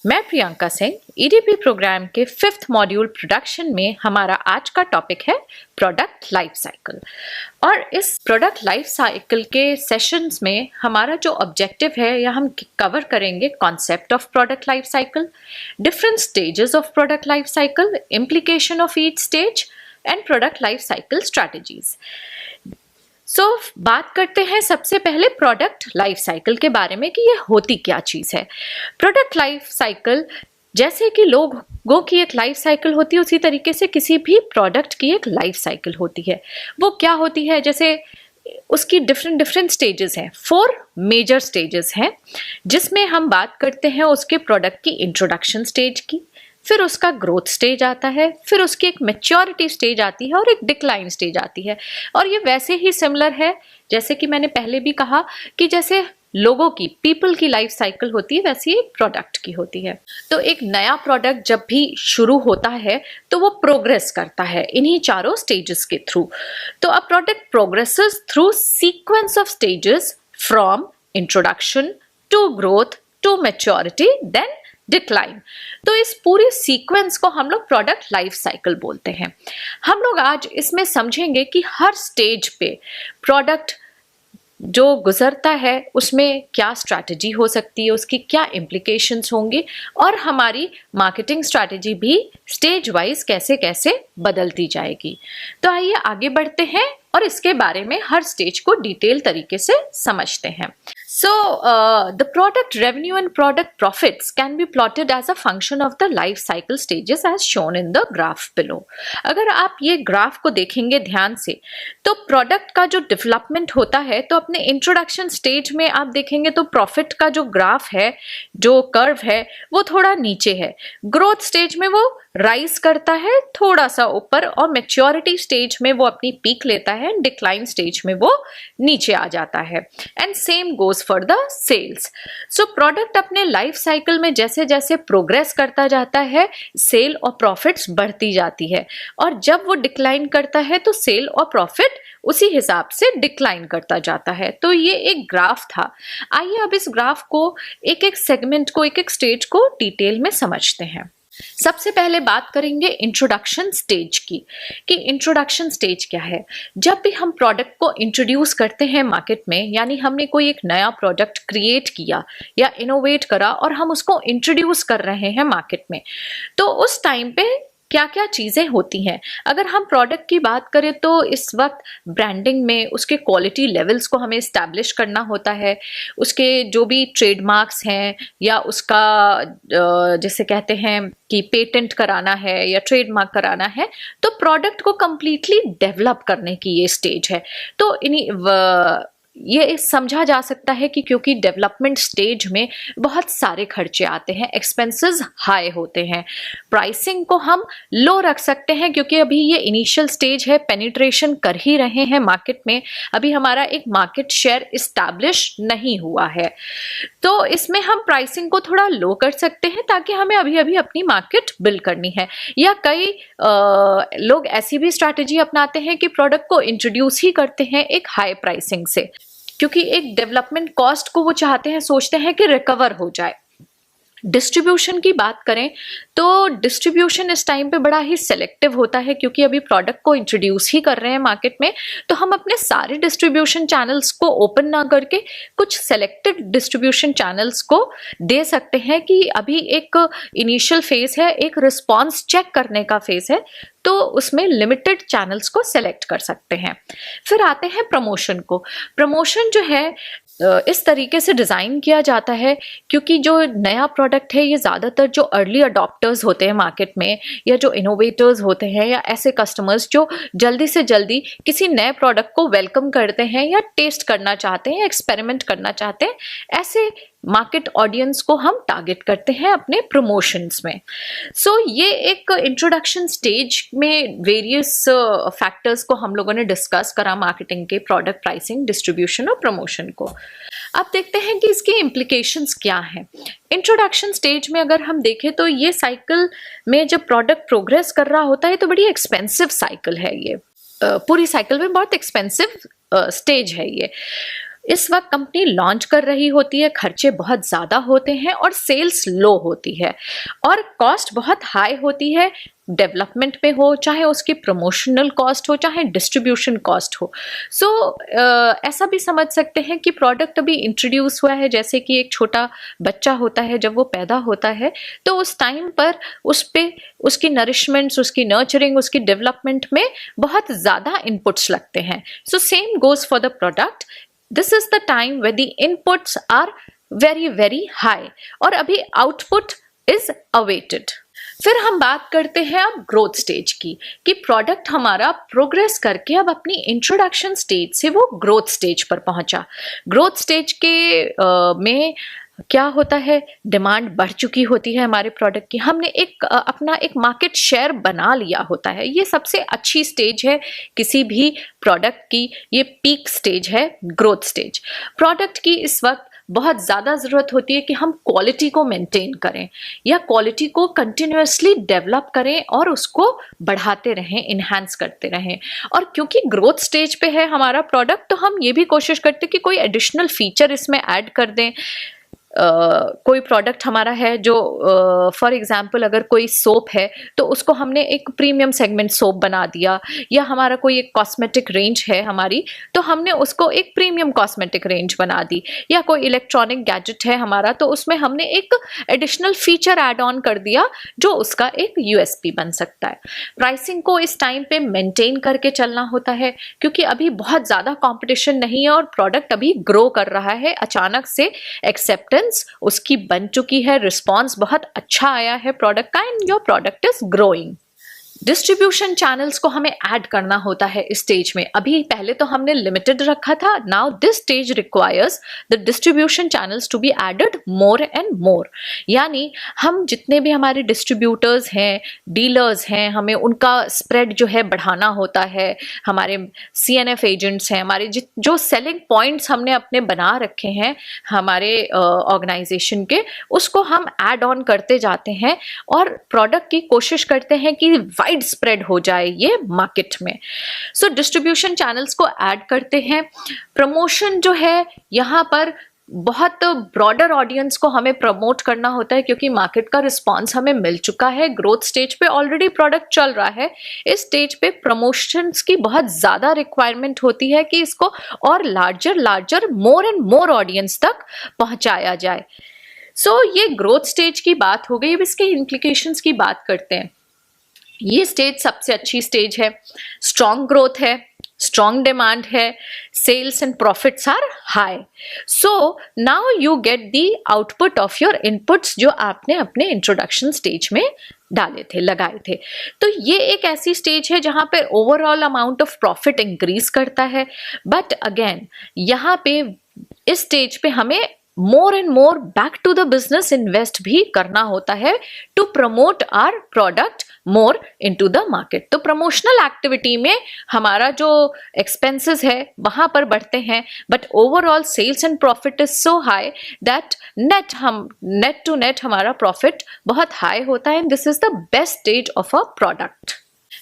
मैं Priyanka Singh EDP programme के 5th module production में हमारा आज का टॉपिक है प्रोडक्ट लाइफ साइकिल। और इस प्रोडक्ट लाइफ साइकिल के सेशंस में हमारा जो ऑब्जेक्टिव है या हम कवर करेंगे concept of product life cycle, different stages of product life cycle, implication of each stage and product life cycle strategies. बात करते हैं सबसे पहले प्रोडक्ट लाइफ साइकिल के बारे में कि ये होती क्या चीज़ है। प्रोडक्ट लाइफ साइकिल जैसे कि लोगों की एक लाइफ साइकिल होती है, उसी तरीके से किसी भी प्रोडक्ट की एक लाइफ साइकिल होती है। वो क्या होती है, जैसे उसकी डिफरेंट स्टेजेस हैं, 4 मेजर स्टेजेस हैं, जिसमें हम बात करते हैं उसके प्रोडक्ट की इंट्रोडक्शन स्टेज की, फिर उसका ग्रोथ स्टेज आता है, फिर उसकी एक मैच्योरिटी स्टेज आती है और एक डिक्लाइन स्टेज आती है। और ये वैसे ही सिमिलर है जैसे कि मैंने पहले भी कहा कि जैसे लोगों की, पीपल की लाइफ साइकिल होती है, वैसे ही प्रोडक्ट की होती है। तो एक नया प्रोडक्ट जब भी शुरू होता है तो वो प्रोग्रेस करता है इन्हीं चारों स्टेजेस के थ्रू। तो a product progresses through sequence of stages from introduction to growth to maturity then decline. तो इस पूरे सीक्वेंस को हम लोग प्रोडक्ट लाइफ साइकिल बोलते हैं। हम लोग आज इसमें समझेंगे कि हर स्टेज पे प्रोडक्ट जो गुजरता है उसमें क्या स्ट्रैटेजी हो सकती है, उसकी क्या इम्प्लीकेशंस होंगी, और हमारी मार्केटिंग स्ट्रैटेजी भी स्टेज वाइज कैसे कैसे बदलती जाएगी। तो आइए आगे बढ़ते हैं और इसके बारे में हर स्टेज को डिटेल तरीके से समझते हैं। The product revenue and product profits can be plotted as a function of the life cycle stages as shown in the graph below। अगर आप ये ग्राफ को देखेंगे ध्यान से तो प्रोडक्ट का जो डेवलपमेंट होता है, तो अपने इंट्रोडक्शन स्टेज में आप देखेंगे तो प्रॉफिट का जो ग्राफ है, जो कर्व है, वो थोड़ा नीचे है। ग्रोथ स्टेज में वो राइज करता है थोड़ा सा ऊपर, और मैच्योरिटी स्टेज में वो अपनी पीक लेता है, डिक्लाइन स्टेज में वो नीचे आ जाता है। And same goes for the sales. So product अपने लाइफ साइकिल में जैसे जैसे प्रोग्रेस करता जाता है, सेल और प्रॉफिट्स बढ़ती जाती है, और जब वो डिक्लाइन करता है तो सेल और प्रॉफिट उसी हिसाब से डिक्लाइन करता जाता है। तो ये एक ग्राफ था। आइए अब इस ग्राफ को, एक एक सेगमेंट को, एक एक स्टेज को डिटेल में समझते हैं। सबसे पहले बात करेंगे इंट्रोडक्शन स्टेज की, कि इंट्रोडक्शन स्टेज क्या है। जब भी हम प्रोडक्ट को इंट्रोड्यूस करते हैं मार्केट में, यानी हमने कोई एक नया प्रोडक्ट क्रिएट किया या इनोवेट करा और हम उसको इंट्रोड्यूस कर रहे हैं मार्केट में, तो उस टाइम पे क्या क्या चीज़ें होती हैं। अगर हम प्रोडक्ट की बात करें तो इस वक्त ब्रांडिंग में उसके क्वालिटी लेवल्स को हमें इस्टेब्लिश करना होता है, उसके जो भी ट्रेडमार्क्स हैं या उसका जैसे कहते हैं कि पेटेंट कराना है या ट्रेडमार्क कराना है, तो प्रोडक्ट को कंप्लीटली डेवलप करने की ये स्टेज है। तो ये समझा जा सकता है कि क्योंकि डेवलपमेंट स्टेज में बहुत सारे खर्चे आते हैं, एक्सपेंसेस हाई होते हैं। प्राइसिंग को हम लो रख सकते हैं क्योंकि अभी ये इनिशियल स्टेज है, पेनिट्रेशन कर ही रहे हैं मार्केट में, अभी हमारा एक मार्केट शेयर इस्टेब्लिश नहीं हुआ है। तो इसमें हम प्राइसिंग को थोड़ा लो कर सकते हैं ताकि हमें अभी अभी अपनी मार्केट बिल्ड करनी है। या कई लोग ऐसी भी स्ट्रैटेजी अपनाते हैं कि प्रोडक्ट को इंट्रोड्यूस ही करते हैं एक हाई प्राइसिंग से, क्योंकि एक डेवलपमेंट कॉस्ट को वो चाहते हैं, सोचते हैं कि रिकवर हो जाए। डिस्ट्रीब्यूशन की बात करें तो डिस्ट्रीब्यूशन इस टाइम पे बड़ा ही सेलेक्टिव होता है, क्योंकि अभी प्रोडक्ट को इंट्रोड्यूस ही कर रहे हैं मार्केट में, तो हम अपने सारे डिस्ट्रीब्यूशन चैनल्स को ओपन ना करके कुछ सेलेक्टेड डिस्ट्रीब्यूशन चैनल्स को दे सकते हैं कि अभी एक इनिशियल फेज है, एक रिस्पॉन्स चेक करने का फेज है, तो उसमें लिमिटेड चैनल्स को सेलेक्ट कर सकते हैं। फिर आते हैं प्रमोशन को। प्रमोशन जो है इस तरीके से डिज़ाइन किया जाता है क्योंकि जो नया प्रोडक्ट है, ये ज़्यादातर जो अर्ली अडॉप्टर्स होते हैं मार्केट में, या जो इनोवेटर्स होते हैं, या ऐसे कस्टमर्स जो जल्दी से जल्दी किसी नए प्रोडक्ट को वेलकम करते हैं या टेस्ट करना चाहते हैं या एक्सपेरिमेंट करना चाहते हैं, ऐसे मार्केट ऑडियंस को हम टारगेट करते हैं अपने प्रमोशंस में। सो ये एक इंट्रोडक्शन स्टेज में वेरियस फैक्टर्स को हम लोगों ने डिस्कस करा मार्केटिंग के, प्रोडक्ट प्राइसिंग, डिस्ट्रीब्यूशन और प्रमोशन को। अब देखते हैं कि इसकी इम्प्लीकेशंस क्या हैं। इंट्रोडक्शन स्टेज में अगर हम देखें तो ये साइकिल में जब प्रोडक्ट प्रोग्रेस कर रहा होता है तो बड़ी एक्सपेंसिव साइकिल है ये, पूरी साइकिल में बहुत एक्सपेंसिव स्टेज है ये। इस वक्त कंपनी लॉन्च कर रही होती है, खर्चे बहुत ज़्यादा होते हैं और सेल्स लो होती है और कॉस्ट बहुत हाई होती है, डेवलपमेंट में हो, चाहे उसकी प्रमोशनल कॉस्ट हो, चाहे डिस्ट्रीब्यूशन कॉस्ट हो। सो ऐसा भी समझ सकते हैं कि प्रोडक्ट अभी इंट्रोड्यूस हुआ है, जैसे कि एक छोटा बच्चा होता है जब वो पैदा होता है तो उस टाइम पर उस पे उसकी नरिशमेंट्स, उसकी नर्चरिंग, उसकी डेवलपमेंट में बहुत ज़्यादा इनपुट्स लगते हैं। So same goes for the product. This is the time where the inputs are very very high और अभी आउटपुट इज अवेटेड। फिर हम बात करते हैं अब ग्रोथ स्टेज की, कि प्रोडक्ट हमारा प्रोग्रेस करके अब अपनी इंट्रोडक्शन स्टेज से वो ग्रोथ स्टेज पर पहुंचा। ग्रोथ स्टेज के में क्या होता है, डिमांड बढ़ चुकी होती है हमारे प्रोडक्ट की, हमने अपना एक मार्केट शेयर बना लिया होता है। ये सबसे अच्छी स्टेज है किसी भी प्रोडक्ट की, ये पीक स्टेज है, ग्रोथ स्टेज। प्रोडक्ट की इस वक्त बहुत ज़्यादा ज़रूरत होती है कि हम क्वालिटी को मेंटेन करें या क्वालिटी को कंटिन्यूअसली डेवलप करें और उसको बढ़ाते रहें, इन्हांस करते रहें। और क्योंकि ग्रोथ स्टेज पे है हमारा प्रोडक्ट, तो हम ये भी कोशिश करते हैं कि कोई एडिशनल फीचर इसमें ऐड कर दें। कोई प्रोडक्ट हमारा है जो फॉर एग्जांपल अगर कोई सोप है तो उसको हमने एक प्रीमियम सेगमेंट सोप बना दिया, या हमारा कोई एक कॉस्मेटिक रेंज है हमारी तो हमने उसको एक प्रीमियम कॉस्मेटिक रेंज बना दी, या कोई इलेक्ट्रॉनिक गैजेट है हमारा तो उसमें हमने एक एडिशनल फीचर ऐड ऑन कर दिया जो उसका एक यूएसपी बन सकता है। प्राइसिंग को इस टाइम पे मेंटेन करके चलना होता है क्योंकि अभी बहुत ज़्यादा कॉम्पिटिशन नहीं है और प्रोडक्ट अभी ग्रो कर रहा है, अचानक से एक्सेप्टेंस उसकी बन चुकी है, रिस्पॉन्स बहुत अच्छा आया है प्रोडक्ट का, and your product is growing. Distribution channels को हमें ऐड करना होता है इस स्टेज में। अभी पहले तो हमने लिमिटेड रखा था, now this stage requires the distribution channels to be added more and more. यानी हम जितने भी हमारे डिस्ट्रीब्यूटर्स हैं, डीलर्स हैं, हमें उनका स्प्रेड जो है बढ़ाना होता है। हमारे CNF एजेंट्स हैं, हमारे जो सेलिंग पॉइंट्स हमने अपने बना रखे हैं हमारे ऑर्गेनाइजेशन के, उसको हम ऐड ऑन करते जाते हैं और प्रोडक्ट की कोशिश करते हैं कि वाइड स्प्रेड हो जाए ये मार्केट में। सो डिस्ट्रीब्यूशन चैनल्स को ऐड करते हैं। प्रमोशन जो है यहाँ पर बहुत ब्रॉडर ऑडियंस को हमें प्रमोट करना होता है क्योंकि मार्केट का रिस्पांस हमें मिल चुका है। ग्रोथ स्टेज पे ऑलरेडी प्रोडक्ट चल रहा है, इस स्टेज पे प्रमोशंस की बहुत ज़्यादा रिक्वायरमेंट होती है कि इसको और larger more and more audience तक पहुंचाया जाए। सो ये ग्रोथ स्टेज की बात हो गई। अब इसके इम्प्लीकेशंस की बात करते हैं। ये स्टेज सबसे अच्छी स्टेज है, स्ट्रॉन्ग ग्रोथ है, स्ट्रॉन्ग डिमांड है, sales and profits are high. So now you get the output of your inputs जो आपने अपने इंट्रोडक्शन स्टेज में डाले थे, लगाए थे। तो ये एक ऐसी स्टेज है जहां पर overall amount of profit increase करता है। बट अगेन यहाँ पे इस स्टेज पे हमें more and more back to the business invest भी करना होता है to promote our product more into the market. तो प्रमोशनल एक्टिविटी में हमारा जो एक्सपेंसेस है वहां पर बढ़ते हैं, but overall sales and profit is so high that net to net हमारा प्रॉफिट बहुत हाई होता है। This is the best stage of a product.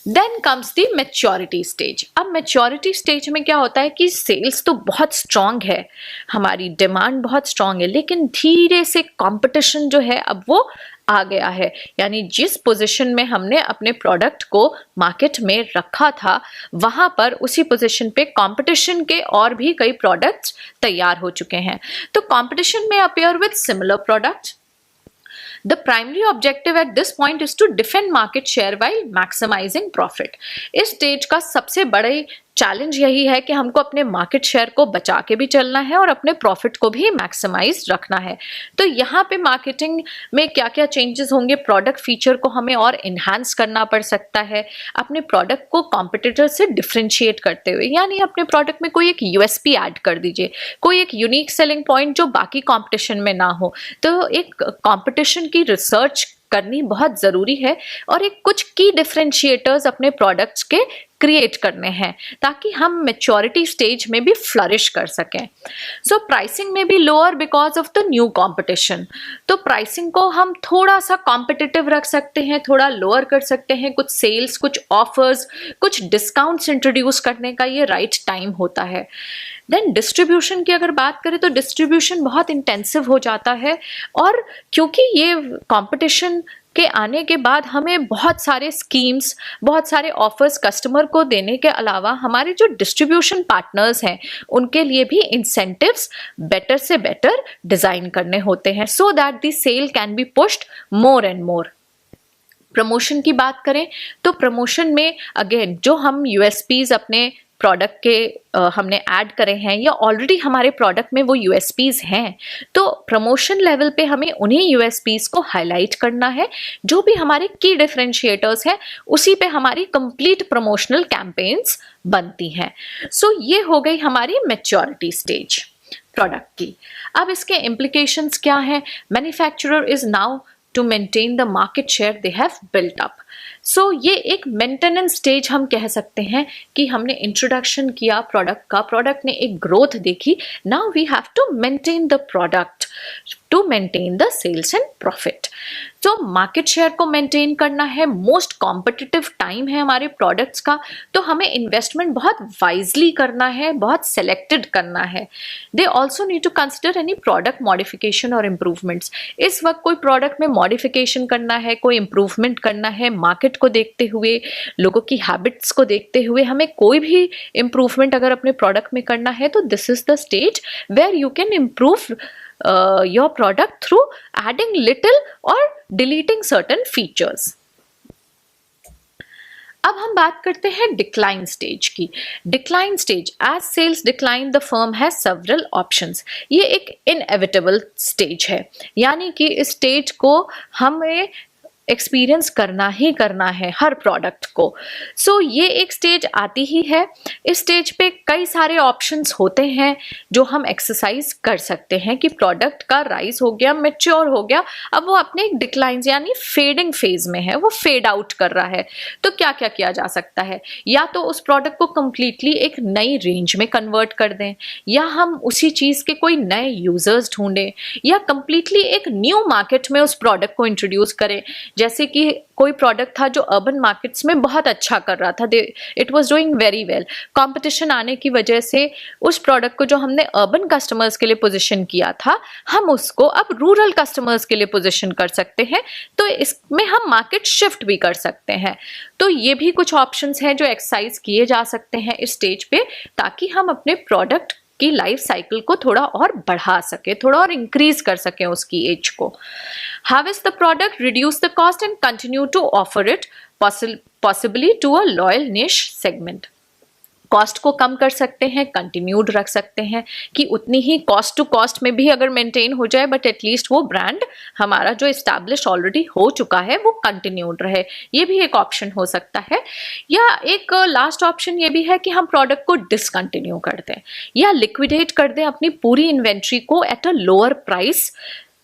Then comes the maturity stage. अब मैच्योरिटी स्टेज में क्या होता है कि सेल्स तो बहुत स्ट्रांग है, हमारी डिमांड बहुत स्ट्रांग है, लेकिन धीरे से कंपटीशन जो है अब वो आ गया है। यानी जिस पोजीशन में हमने अपने प्रोडक्ट को मार्केट में रखा था वहां पर उसी पोजीशन पे कंपटीशन के और भी कई प्रोडक्ट्स तैयार हो चुके हैं। तो कंपटीशन में appear with similar products. The primary objective at this point is to defend market share while maximizing profit. इस स्टेज का सबसे बड़ा चैलेंज यही है कि हमको अपने मार्केट शेयर को बचा के भी चलना है और अपने प्रॉफिट को भी मैक्सिमाइज रखना है। तो यहाँ पे मार्केटिंग में क्या क्या चेंजेस होंगे, प्रोडक्ट फीचर को हमें और इन्हांस करना पड़ सकता है अपने प्रोडक्ट को कॉम्पिटिटर से डिफ्रेंशिएट करते हुए। यानी अपने प्रोडक्ट में कोई एक यूएसपी ऐड कर दीजिए, कोई एक यूनिक सेलिंग पॉइंट जो बाकी कॉम्पिटिशन में ना हो। तो एक कॉम्पिटिशन की रिसर्च करनी बहुत ज़रूरी है और एक कुछ की डिफरेंशिएटर्स अपने प्रोडक्ट्स के क्रिएट करने हैं ताकि हम मैच्योरिटी स्टेज में भी फ्लरिश कर सकें। सो प्राइसिंग में भी lower because of the new competition. तो प्राइसिंग को हम थोड़ा सा कॉम्पिटिटिव रख सकते हैं, थोड़ा लोअर कर सकते हैं, कुछ सेल्स, कुछ ऑफर्स, कुछ डिस्काउंट्स इंट्रोड्यूस करने का ये राइट टाइम होता है। देन डिस्ट्रीब्यूशन की अगर बात करें तो डिस्ट्रीब्यूशन बहुत इंटेंसिव हो जाता है, और क्योंकि ये कंपटीशन के आने के बाद हमें बहुत सारे स्कीम्स, बहुत सारे ऑफर्स कस्टमर को देने के अलावा हमारे जो डिस्ट्रीब्यूशन पार्टनर्स हैं उनके लिए भी इंसेंटिव्स बेटर से बेटर डिजाइन करने होते हैं so that the sale can be pushed more and more. Promotion की बात करें तो प्रमोशन में अगेन जो हम यूएसपीज अपने प्रोडक्ट के हमने ऐड करे हैं या ऑलरेडी हमारे प्रोडक्ट में वो यूएसपीज हैं, तो प्रमोशन लेवल पे हमें उन्हीं यूएसपीज को हाईलाइट करना है। जो भी हमारे की डिफरेंशिएटर्स हैं उसी पे हमारी कंप्लीट प्रमोशनल कैंपेन्स बनती हैं। सो ये हो गई हमारी मैच्योरिटी स्टेज प्रोडक्ट की। अब इसके इम्प्लीकेशंस क्या हैं? Manufacturer is now to maintain the market share they have built up. So ये एक मेंटेनेंस स्टेज हम कह सकते हैं कि हमने इंट्रोडक्शन किया प्रोडक्ट का, प्रोडक्ट ने एक ग्रोथ देखी, now we have to maintain the product to maintain the sales and profit. तो मार्केट शेयर को मेंटेन करना है, मोस्ट कॉम्पिटिटिव टाइम है हमारे प्रोडक्ट्स का, तो हमें इन्वेस्टमेंट बहुत वाइजली करना है, बहुत सेलेक्टेड करना है। They also need to consider any product modification और इम्प्रूवमेंट्स। इस वक्त कोई प्रोडक्ट में मॉडिफिकेशन करना है, कोई इम्प्रूवमेंट करना है, मार्केट को देखते हुए, लोगों की हैबिट्स को देखते हुए हमें कोई भी इम्प्रूवमेंट अगर अपने प्रोडक्ट में करना है तो this is the stage where you can improve your product through adding little or deleting certain features. अब हम बात करते हैं डिक्लाइन स्टेज की। Decline stage, as sales decline the firm has several options. ये एक इनएविटेबल स्टेज है, यानी कि इस स्टेज को हमें एक्सपीरियंस करना ही करना है हर प्रोडक्ट को। सो ये एक स्टेज आती ही है। इस स्टेज पे कई सारे ऑप्शंस होते हैं जो हम एक्सरसाइज कर सकते हैं कि प्रोडक्ट का राइज हो गया, मैच्योर हो गया, अब वो अपने एक डिक्लाइन यानी फेडिंग फेज में है, वो फेड आउट कर रहा है। तो क्या क्या किया जा सकता है? या तो उस प्रोडक्ट को कंप्लीटली एक नई रेंज में कन्वर्ट कर दें, या हम उसी चीज़ के कोई नए यूजर्स ढूंढें, या कंप्लीटली एक न्यू मार्केट में उस प्रोडक्ट को इंट्रोड्यूस करें। जैसे कि कोई प्रोडक्ट था जो अर्बन मार्केट्स में बहुत अच्छा कर रहा था, it was doing very well. Competition आने की वजह से उस प्रोडक्ट को जो हमने अर्बन कस्टमर्स के लिए पोजीशन किया था, हम उसको अब रूरल कस्टमर्स के लिए पोजीशन कर सकते हैं। तो इसमें हम मार्केट शिफ्ट भी कर सकते हैं। तो ये भी कुछ ऑप्शंस हैं जो एक्सरसाइज किए जा सकते हैं इस स्टेज पे, ताकि हम अपने प्रोडक्ट की लाइफ साइकिल को थोड़ा और बढ़ा सके, थोड़ा और इंक्रीज कर सके उसकी एज को। Harvest the product, reduce the cost and continue to offer it possibly to a loyal niche segment. Cost को कम कर सकते हैं, कंटिन्यूड रख सकते हैं कि उतनी ही कॉस्ट टू कॉस्ट में भी अगर मेंटेन हो जाए, बट एटलीस्ट वो ब्रांड हमारा जो इस्टेब्लिश ऑलरेडी हो चुका है वो कंटिन्यूड रहे। ये भी एक ऑप्शन हो सकता है। या एक लास्ट ऑप्शन ये भी है कि हम प्रोडक्ट को डिसकंटिन्यू कर दें या लिक्विडेट कर दें अपनी पूरी इन्वेंट्री को एट अ लोअर प्राइस,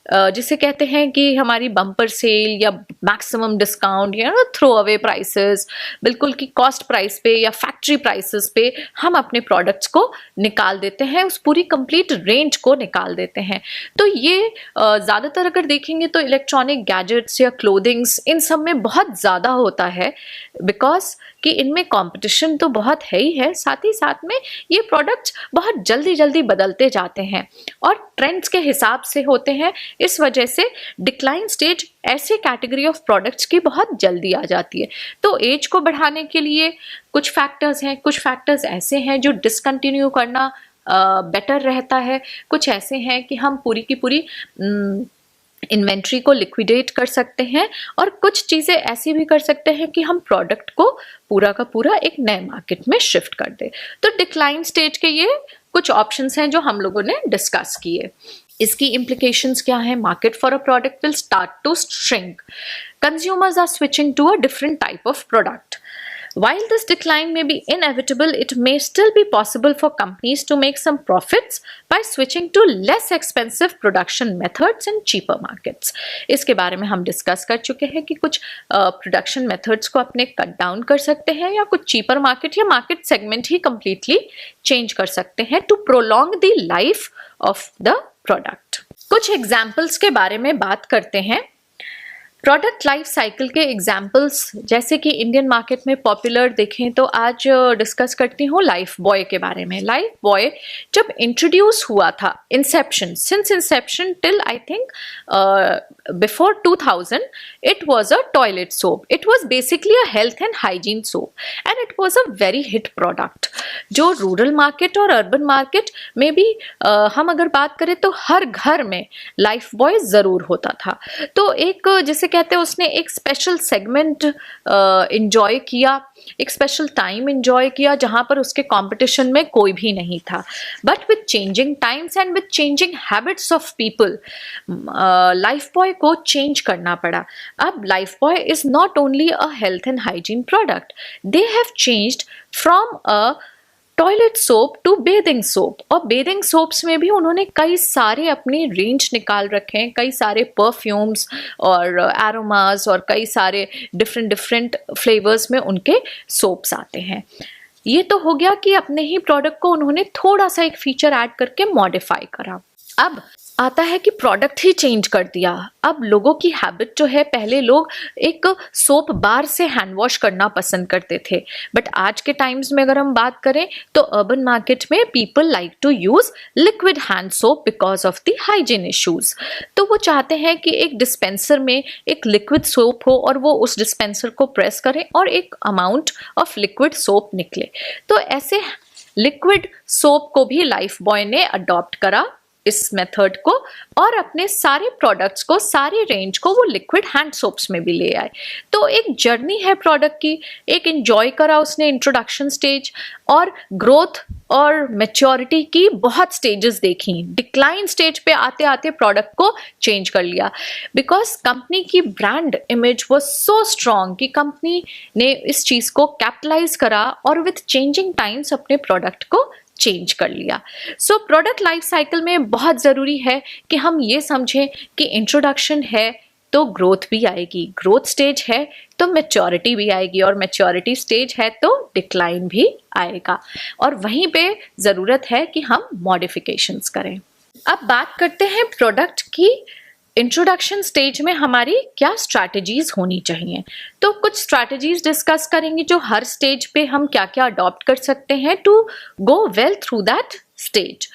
जिसे कहते हैं कि हमारी बम्पर सेल या मैक्सिमम डिस्काउंट या थ्रो अवे प्राइसेस, बिल्कुल की कॉस्ट प्राइस पे या फैक्ट्री प्राइसेस पे हम अपने प्रोडक्ट्स को निकाल देते हैं, उस पूरी कंप्लीट रेंज को निकाल देते हैं। तो ये ज़्यादातर अगर देखेंगे तो इलेक्ट्रॉनिक गैजेट्स या क्लोथिंग्स, इन सब में बहुत ज़्यादा होता है, बिकॉज कि इनमें कंपटीशन तो बहुत है ही है, साथ ही साथ में ये प्रोडक्ट्स बहुत जल्दी जल्दी बदलते जाते हैं और ट्रेंड्स के हिसाब से होते हैं। इस वजह से डिक्लाइन स्टेज ऐसे कैटेगरी ऑफ प्रोडक्ट्स की बहुत जल्दी आ जाती है। तो एज को बढ़ाने के लिए कुछ फैक्टर्स हैं, कुछ फैक्टर्स ऐसे हैं जो डिसकंटिन्यू करना बेटर रहता है, कुछ ऐसे हैं कि हम पूरी की पूरी इन्वेंट्री को लिक्विडेट कर सकते हैं, और कुछ चीज़ें ऐसी भी कर सकते हैं कि हम प्रोडक्ट को पूरा का पूरा एक नए मार्केट में शिफ्ट कर दे। तो डिक्लाइन स्टेज के ये कुछ ऑप्शंस हैं जो हम लोगों ने डिस्कस किए। इसकी इम्प्लीकेशंस क्या है? Market for a product will start to shrink, consumers are switching to a different type of product, While this decline may be inevitable, it may still be possible for companies to make some profits by switching to less expensive production methods in cheaper markets. इसके बारे में हम discuss कर चुके हैं कि कुछ production methods को अपने कट डाउन कर सकते हैं या कुछ चीपर मार्केट या मार्केट सेगमेंट ही कंप्लीटली चेंज कर सकते हैं to prolong the life of the product. कुछ एग्जाम्पल्स के बारे में बात करते हैं। प्रोडक्ट लाइफ साइकिल के एग्जाम्पल्स जैसे कि इंडियन मार्केट में पॉपुलर देखें तो आज डिस्कस करती हूँ लाइफ बॉय के बारे में। लाइफ बॉय जब इंट्रोड्यूस हुआ था, Inception, since Inception till I think before 2000, it was a toilet soap. It was basically a health and hygiene soap and it was a very hit product. जो rural market और urban market में भी हम अगर बात करें तो हर घर में लाइफ बॉय ज़रूर होता था। तो एक जिसे कहते हैं उसने एक स्पेशल सेगमेंट एंजॉय किया, एक स्पेशल टाइम एंजॉय किया जहां पर उसके कंपटीशन में कोई भी नहीं था। But with changing times and with changing habits of people, Lifebuoy को चेंज करना पड़ा। अब Lifebuoy is not only a health and hygiene product, they have changed from a toilet soap to bathing soap. और bathing soaps में भी उन्होंने कई सारे अपने रेंज निकाल रखे हैं, कई सारे परफ्यूम्स और एरोमास और कई सारे डिफरेंट फ्लेवर्स में उनके सोप्स आते हैं। ये तो हो गया कि अपने ही प्रोडक्ट को उन्होंने थोड़ा सा एक फीचर ऐड करके मॉडिफाई करा। अब आता है कि प्रोडक्ट ही चेंज कर दिया। अब लोगों की हैबिट जो है, पहले लोग एक सोप बार से हैंड वॉश करना पसंद करते थे, बट आज के टाइम्स में अगर हम बात करें तो अर्बन मार्केट में people like to use liquid hand soap because of the hygiene issues. तो वो चाहते हैं कि एक डिस्पेंसर में एक लिक्विड सोप हो और वो उस डिस्पेंसर को प्रेस करें और एक अमाउंट ऑफ लिक्विड सोप निकले। तो ऐसे लिक्विड सोप को भी लाइफ बॉय ने अडॉप्ट करा, इस मेथड को, और अपने सारे प्रोडक्ट्स को, सारी रेंज को वो लिक्विड हैंड सोप्स में भी ले आए। तो एक जर्नी है प्रोडक्ट की, एक एंजॉय करा उसने इंट्रोडक्शन स्टेज, और ग्रोथ और मैच्योरिटी की बहुत स्टेजेस देखी। डिक्लाइन स्टेज पे आते आते प्रोडक्ट को चेंज कर लिया बिकॉज कंपनी की brand image was so strong कि कंपनी ने इस चीज़ को कैपिटलाइज करा और विथ चेंजिंग टाइम्स अपने प्रोडक्ट को चेंज कर लिया। सो प्रोडक्ट लाइफ साइकिल में बहुत ज़रूरी है कि हम ये समझें कि इंट्रोडक्शन है तो ग्रोथ भी आएगी, ग्रोथ स्टेज है तो मैच्योरिटी भी आएगी, और मैच्योरिटी स्टेज है तो डिक्लाइन भी आएगा, और वहीं पे ज़रूरत है कि हम मॉडिफिकेशंस करें। अब बात करते हैं प्रोडक्ट की इंट्रोडक्शन स्टेज में हमारी क्या स्ट्रैटेजीज होनी चाहिए। तो कुछ स्ट्रैटेजीज डिस्कस करेंगे जो हर स्टेज पे हम क्या क्या अडॉप्ट कर सकते हैं to go well through that stage.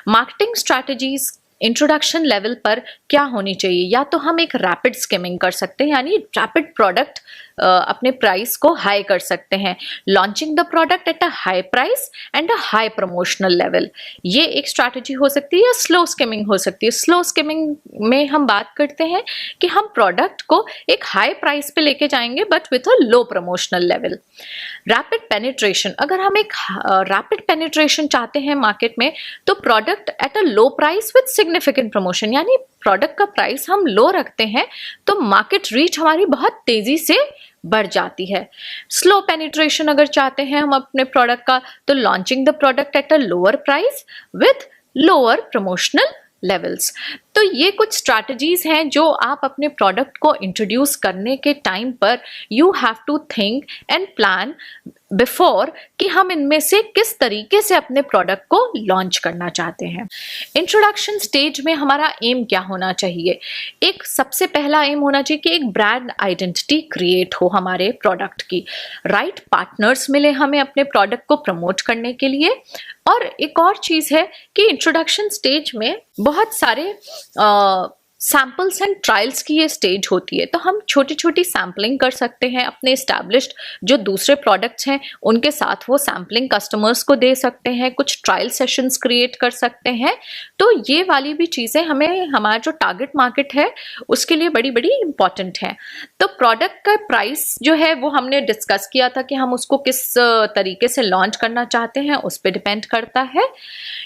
Marketing strategies introduction level पर क्या होनी चाहिए, या तो हम एक रैपिड स्किमिंग कर सकते हैं, यानी रैपिड प्रोडक्ट अपने प्राइस को हाई कर सकते हैं, launching the product at a high price and a high promotional level. ये एक स्ट्रैटेजी हो सकती है, या स्लो स्किमिंग हो सकती है। स्लो स्किमिंग में हम बात करते हैं कि हम प्रोडक्ट को एक हाई प्राइस पे लेके जाएंगे but with a low promotional level. Rapid penetration, अगर हम एक रैपिड पेनिट्रेशन चाहते हैं मार्केट में, तो product at a low price with significant promotion, यानी प्रोडक्ट का प्राइस हम लो रखते हैं तो मार्केट रीच हमारी बहुत तेजी से बढ़ जाती है। स्लो पेनिट्रेशन अगर चाहते हैं हम अपने प्रोडक्ट का, तो launching the product at a lower price with lower promotional levels. तो ये कुछ स्ट्रैटेजीज हैं जो आप अपने प्रोडक्ट को इंट्रोड्यूस करने के टाइम पर you have to think and plan before कि हम इनमें से किस तरीके से अपने प्रोडक्ट को लॉन्च करना चाहते हैं। इंट्रोडक्शन स्टेज में हमारा एम क्या होना चाहिए? एक सबसे पहला एम होना चाहिए कि एक ब्रांड आइडेंटिटी क्रिएट हो हमारे प्रोडक्ट की, राइट पार्टनर्स मिले हमें अपने प्रोडक्ट को प्रमोट करने के लिए। और एक और चीज़ है कि इंट्रोडक्शन स्टेज में बहुत सारे सैम्पल्स एंड ट्रायल्स की ये स्टेज होती है, तो हम छोटी छोटी सैम्पलिंग कर सकते हैं अपने एस्टैब्लिश्ड जो दूसरे प्रोडक्ट्स हैं उनके साथ, वो सैम्पलिंग कस्टमर्स को दे सकते हैं, कुछ ट्रायल सेशंस क्रिएट कर सकते हैं। तो ये वाली भी चीज़ें हमें, हमारा जो टारगेट मार्केट है उसके लिए बड़ी बड़ी इंपॉर्टेंट है। तो प्रोडक्ट का प्राइस जो है वो हमने डिस्कस किया था कि हम उसको किस तरीके से लॉन्च करना चाहते हैं, उस पर डिपेंड करता है।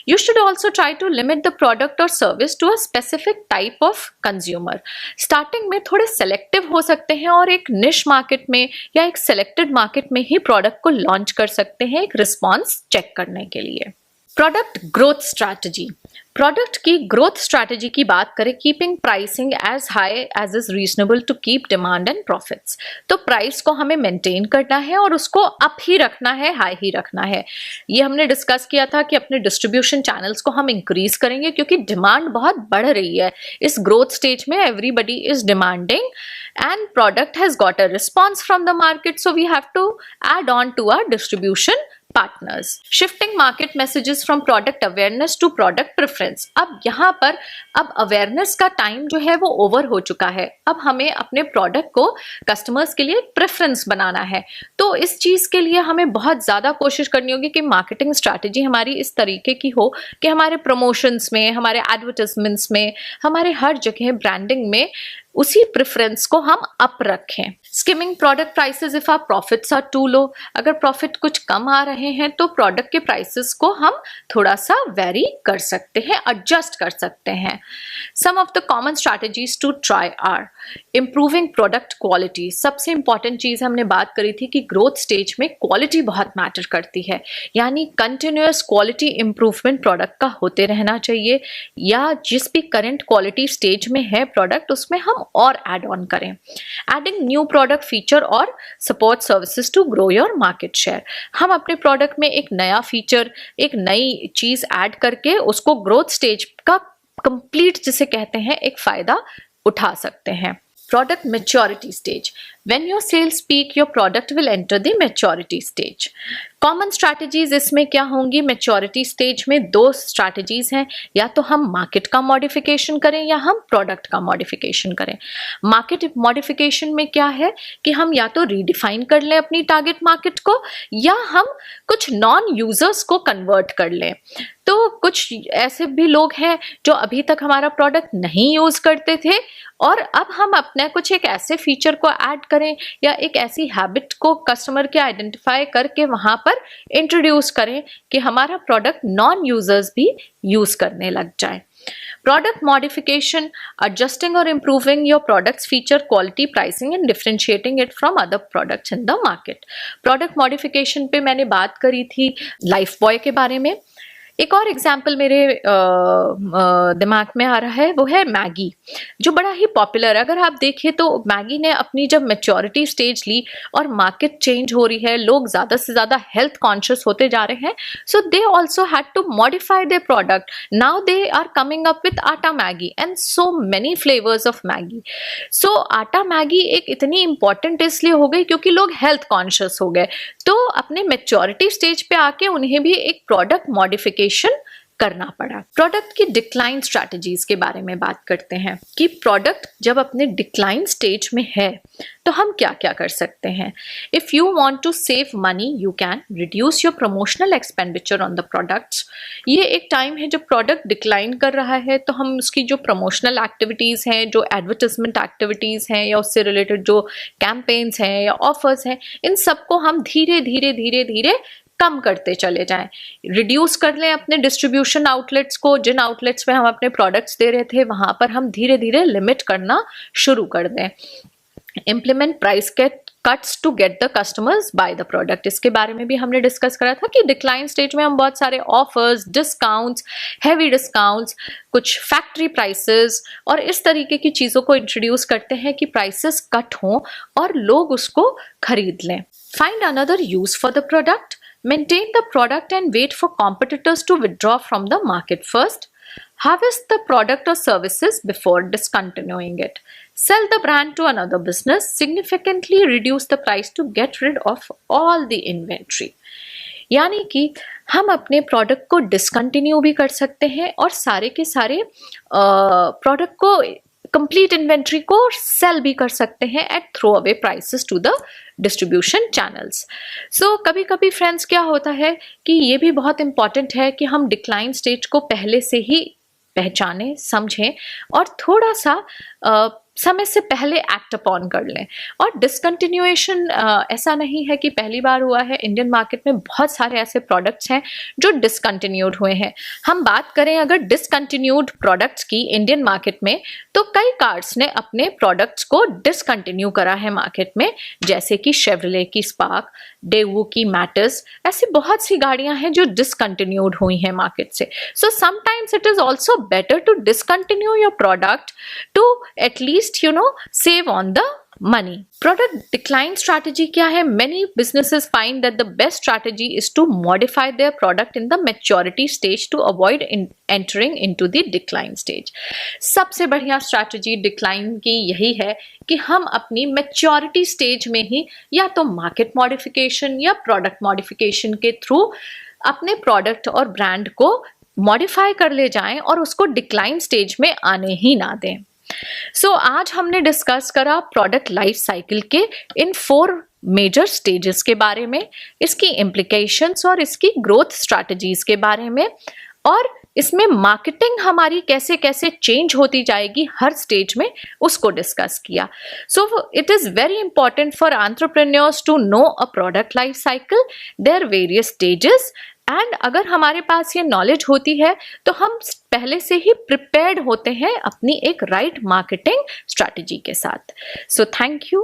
You should also try to limit the product और service to a specific type of of consumer. Starting में थोड़े सेलेक्टिव हो सकते हैं और एक निश मार्केट में या एक सेलेक्टेड मार्केट में ही प्रोडक्ट को लॉन्च कर सकते हैं एक रिस्पॉन्स चेक करने के लिए। Product growth strategy. प्रोडक्ट की ग्रोथ स्ट्रैटेजी की बात करें, keeping pricing as high as is reasonable to keep demand and profits. तो प्राइस को हमें मेंटेन करना है और उसको अप ही रखना है, हाई ही रखना है। ये हमने डिस्कस किया था कि अपने डिस्ट्रीब्यूशन चैनल्स को हम इंक्रीज करेंगे क्योंकि डिमांड बहुत बढ़ रही है इस ग्रोथ स्टेज में। Everybody is demanding and product has got a response from the market, so we have to add on to our distribution partners. Shifting market messages from product awareness to product preference. अब यहाँ पर अब awareness का time जो है वो over हो चुका है। अब हमें अपने प्रोडक्ट को कस्टमर्स के लिए प्रेफरेंस बनाना है। तो इस चीज़ के लिए हमें बहुत ज़्यादा कोशिश करनी होगी कि मार्केटिंग स्ट्रैटेजी हमारी इस तरीके की हो कि हमारे प्रमोशंस में, हमारे एडवर्टाइजमेंट्स में, हमारे हर जगह ब्रांडिंग में उसी प्रेफरेंस को हम अप रखें। Skimming product prices if our profits are too low. अगर प्रॉफिट कुछ कम आ रहे हैं तो प्रोडक्ट के प्राइसेस को हम थोड़ा सा वेरी कर सकते हैं, एडजस्ट कर सकते हैं। Some of the common strategies to try are improving product quality. सबसे इंपॉर्टेंट चीज हमने बात करी थी कि ग्रोथ स्टेज में क्वालिटी बहुत मैटर करती है, यानी कंटिन्यूअस क्वालिटी इंप्रूवमेंट प्रोडक्ट का होते रहना चाहिए, या जिस भी करंट क्वालिटी स्टेज में है प्रोडक्ट उसमें हम और ऐड ऑन करें। एडिंग न्यू प्रोडक्ट फीचर और support services to grow your market share. हम अपने प्रोडक्ट में एक नया फीचर, एक नई चीज ऐड करके उसको ग्रोथ स्टेज का कंप्लीट जिसे कहते हैं एक फायदा उठा सकते हैं। Product maturity stage. When your sales peak, your product will enter the maturity stage. Common strategies इसमें क्या होंगी? मैच्योरिटी स्टेज में दो स्ट्रैटेजीज हैं, या तो हम मार्केट का मॉडिफिकेशन करें या हम प्रोडक्ट का मॉडिफिकेशन करें। मार्केट मॉडिफिकेशन में क्या है कि हम या तो रीडिफाइन कर लें अपनी टारगेट मार्केट को, या हम कुछ नॉन यूजर्स को कन्वर्ट कर लें। तो कुछ ऐसे भी लोग हैं जो अभी तक हमारा प्रोडक्ट नहीं यूज करते थे और अब हम अपने कुछ एक ऐसे फीचर को ऐड करें या एक ऐसी हैबिट को कस्टमर के आइडेंटिफाई करके वहां पर इंट्रोड्यूस करें कि हमारा प्रोडक्ट नॉन यूजर्स भी यूज करने लग जाए। Product modification, adjusting or improving your product's feature, quality, pricing and differentiating it from other products in the market. Product modification पे मैंने बात करी थी लाइफ बॉय के बारे में। एक और एग्जाम्पल मेरे दिमाग में आ रहा है, वो है मैगी, जो बड़ा ही पॉपुलर है। अगर आप देखें तो मैगी ने अपनी जब मैच्योरिटी स्टेज ली और मार्केट चेंज हो रही है, लोग ज़्यादा से ज़्यादा हेल्थ कॉन्शियस होते जा रहे हैं, so they also had to modify their product. Now they are coming up with atta Maggi and so many flavours of Maggi. So atta Maggi एक इतनी इंपॉर्टेंट इसलिए हो गई क्योंकि लोग हेल्थ कॉन्शियस हो गए, तो अपने मैच्योरिटी स्टेज पे आके उन्हें भी एक प्रोडक्ट मॉडिफिकेशन करना पड़ा। प्रोडक्ट की डिक्लाइन स्ट्रैटेजीज के बारे में बात करते हैं कि प्रोडक्ट जब अपने डिक्लाइन स्टेज में है तो हम क्या क्या कर सकते हैं। If you want to save money you can reduce your promotional expenditure on the products. ये एक टाइम है जब प्रोडक्ट डिक्लाइन कर रहा है तो हम उसकी जो प्रमोशनल एक्टिविटीज हैं, जो एडवर्टाइजमेंट एक्टिविटीज हैं या उससे रिलेटेड जो कैंपेन्स हैं या ऑफर्स हैं, इन सबको हम धीरे धीरे धीरे धीरे कम करते चले जाएं। रिड्यूस कर लें अपने डिस्ट्रीब्यूशन आउटलेट्स को, जिन आउटलेट्स में हम अपने प्रोडक्ट्स दे रहे थे वहां पर हम धीरे धीरे लिमिट करना शुरू कर दें। Implement price cuts to get the customers buy the product. इसके बारे में भी हमने डिस्कस करा था कि डिक्लाइन स्टेज में हम बहुत सारे ऑफर्स, डिस्काउंट्स, हैवी डिस्काउंट्स, कुछ फैक्ट्री प्राइसेस और इस तरीके की चीज़ों को इंट्रोड्यूस करते हैं कि प्राइसेस कट हों और लोग उसको खरीद लें। Find another use for the product. Maintain the product and wait for competitors to withdraw from the market first. Harvest the product or services before discontinuing it. Sell the brand to another business. Significantly reduce the price to get rid of all the inventory. यानी कि हम अपने product को discontinue भी कर सकते हैं और सारे के सारे प्रोडक्ट को, कंप्लीट इन्वेंट्री को सेल भी कर सकते हैं at throw away prices to the distribution channels. So कभी कभी फ्रेंड्स क्या होता है कि ये भी बहुत इंपॉर्टेंट है कि हम डिक्लाइन स्टेज को पहले से ही पहचानें, समझें और थोड़ा सा समय से पहले एक्ट अपॉन कर लें। और डिसकंटिन्यूएशन ऐसा नहीं है कि पहली बार हुआ है, इंडियन मार्केट में बहुत सारे ऐसे प्रोडक्ट्स हैं जो डिसकंटिन्यूड हुए हैं। हम बात करें अगर डिसकंटिन्यूड प्रोडक्ट्स की इंडियन मार्केट में, तो कई कार्स ने अपने प्रोडक्ट्स को डिसकंटिन्यू करा है मार्केट में, जैसे कि शेवरले की स्पार्क, डेवू की मैटिस, ऐसी बहुत सी गाड़ियां हैं जो डिसकंटिन्यूड हुई हैं मार्केट से। So sometimes it is also better to discontinue your product to at least save on the money. Product decline strategy क्या है? Many businesses find that the best strategy is to modify their product in the maturity stage to avoid entering into the decline stage. सबसे बढ़िया strategy decline की यही है कि हम अपनी maturity stage में ही या तो market modification या product modification के through अपने product और brand को modify कर ले जाएं और उसको decline stage में आने ही ना दें। आज हमने डिस्कस करा प्रोडक्ट लाइफ साइकिल के इन 4 मेजर स्टेजेस के बारे में, इसकी इम्प्लीकेशंस और इसकी ग्रोथ स्ट्रैटेजीज के बारे में, और इसमें मार्केटिंग हमारी कैसे कैसे चेंज होती जाएगी हर स्टेज में, उसको डिस्कस किया। It is very important for entrepreneurs to know a product life cycle, their various stages, and अगर हमारे पास ये नॉलेज होती है तो हम पहले से ही प्रिपेयर्ड होते हैं अपनी एक राइट मार्केटिंग स्ट्रैटेजी के साथ। Thank you.